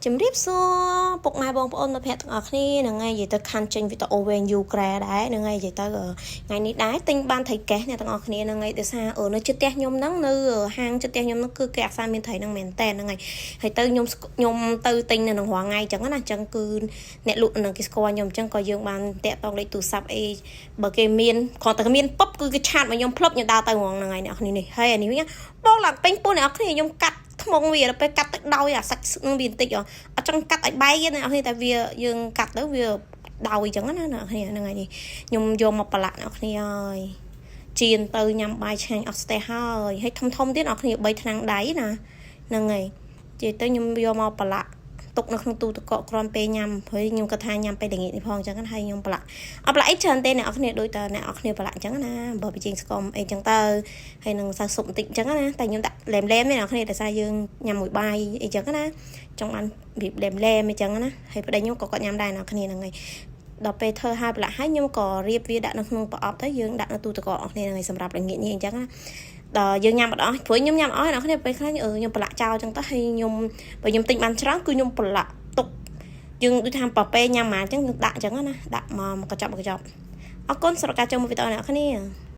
ជំរាបសួរពុកម៉ែបងប្អូនមិត្តភក្តិទាំងអស់គ្នានឹងថ្ងៃនិយាយទៅខាន់ចេញវីដេអូវែងយូក្រែដែរនឹងថ្ងៃនិយាយទៅថ្ងៃនេះដែរទិញបានត្រីកេះអ្នកទាំងអស់គ្នានឹងថ្ងៃដោយសារនៅជិតផ្ទះខ្ញុំហ្នឹងនៅហាងជិតផ្ទះខ្ញុំហ្នឹងគឺគេអត់សាមានត្រីហ្នឹងមែនតើហ្នឹងហើយទៅខ្ញុំទៅទិញនៅក្នុងរងថ្ងៃអញ្ចឹងណាអញ្ចឹងគឺអ្នកលក់នឹងគេស្គាល់ខ្ញុំអញ្ចឹងក៏យើងបានតាក់តងលេខទូរស័ព្ទអីបើគេមានគ្រាន់តែមានពុបគឺគេឆាតមកខ្ញុំផ្លឹបខ្ញុំដើរទៅរងថ្ងៃអ្នកគ្នានេះហើយអានេះវិញបងឡើងពេញពូអ្នកគ្នាខ្ញុំកាត់ថ្មងវាទៅពេលកាត់ទឹកដោយអាសាច់នឹងវាបន្តិចអត់ចង់កាត់ឲ្យបែកទេអ្នកគ្នាតែវាយើងកាត់ទៅវាដោយអញ្ចឹងណាអ្នកគ្នាហ្នឹងហើយនេះខ្ញុំយកមកប្រឡាក់អ្នកគ្នាហើយជៀនទៅញ៉ាំបាយឆ្ងាញ់អស់ស្ទះហើយធំទៀតអ្នកគ្នា3ថ្នាំងដៃណាហ្នឹងហើយនិយាយទៅខ្ញុំយកមកប្រឡាក់ទុកនៅក្នុងទូទឹកកកគ្រាន់ពេលញ៉ាំព្រោះខ្ញុំគាត់ថាញ៉ាំពេលល្ងាចនេះផងអញ្ចឹងហើយខ្ញុំប្រឡាក់អត់ប្រឡាក់អីច្រើនទេអ្នកគ្នាដូចតអ្នកគ្នាប្រឡាក់អញ្ចឹងណាបើប៊ីចេងស្គមអីអញ្ចឹងទៅហើយនឹងសាច់ស៊ុបបន្តិចអញ្ចឹងណាតែខ្ញុំដាក់លែមទេអ្នកគ្នាតែសារយើងញ៉ាំមួយបាយអីអញ្ចឹងណាចង់បានរបៀបលែមអញ្ចឹងណាហើយប្តីខ្ញុំក៏គាត់ញ៉ាំដែរអ្នកគ្នាហ្នឹងហើយដល់ពេលធ្វើឲ្យប្រឡាក់ហើយខ្ញុំក៏រៀបវាដាក់នៅក្នុងប្រអប់ទៅយើងដាក់នៅទូទឹកកកអ្នកគ្នាហ្នឹងហើយសម្រាប់ល្ងាចនេះអញ្ចឹងណាដល់យើងញ៉ាំអត់អស់ព្រោះខ្ញុំញ៉ាំអស់អ្នកគ្នាពេលខ្លះខ្ញុំប្រឡាក់ចោលអញ្ចឹងទៅហើយខ្ញុំបើខ្ញុំទិញបានច្រើនគឺខ្ញុំប្រឡាក់ទុកយើងដូចថាប៉ពេលញ៉ាំមកអញ្ចឹងដាក់អញ្ចឹងណាដាក់មកកញ្ចប់អរគុណសម្រាប់ការចូលមើលវីដេអូអ្នកគ្នា